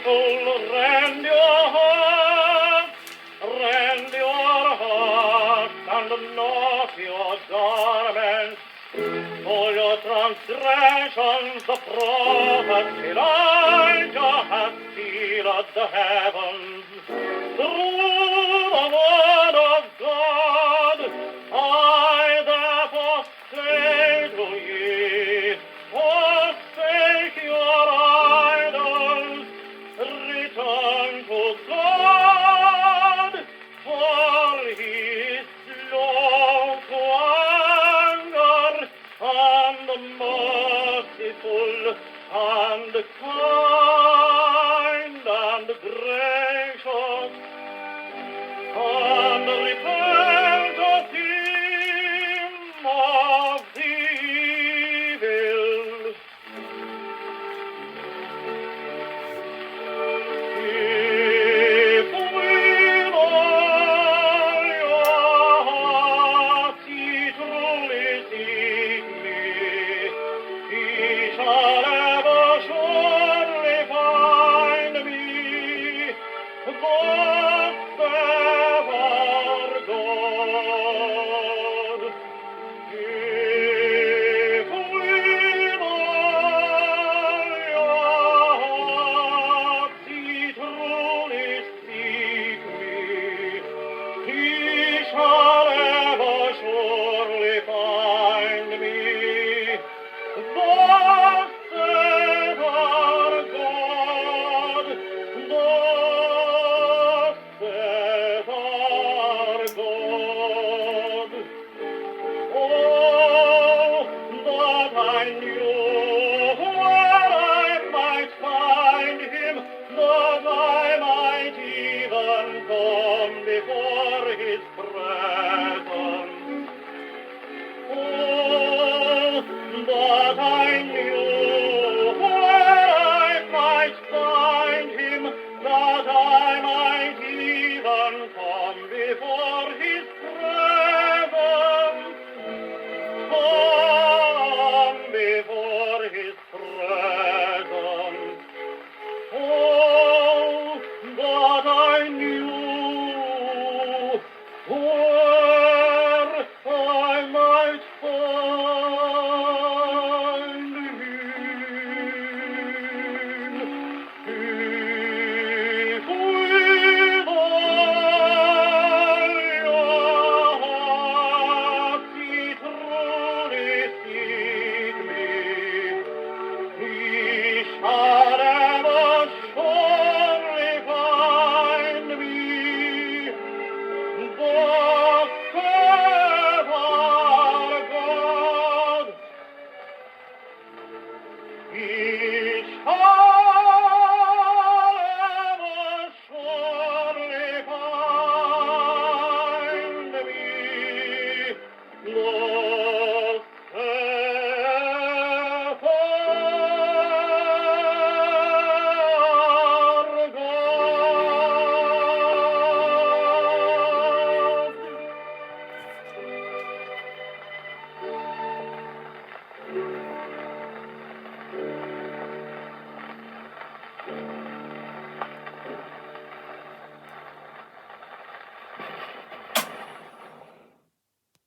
people, rend your hearts, and knock your garments. For your transgressions the prophet Elijah has sealed the heavens. Through the word of God, I therefore say to ye, forsake your idols, return to God, for he is slow to anger, and merciful, and kind, and gracious, and repent of him of the evil. If with all your heart ye truly seek me, ye shall ever surely find me. Thus saith our God. If with all your heart ye truly seek me, ye shall ever surely find me. Thus saith our God. Thus saith our God. Oh, that I knew where I might find him, that I might even come before his presence. Oh, that I knew where I might find him, that I might even come before his presence. Come before his presence. Oh, that I knew where I might find him. If with all your heart ye truly seek me, ye shall ever surely find me. Thus saith our God. Ye shall ever surely find me. Thus saith our God.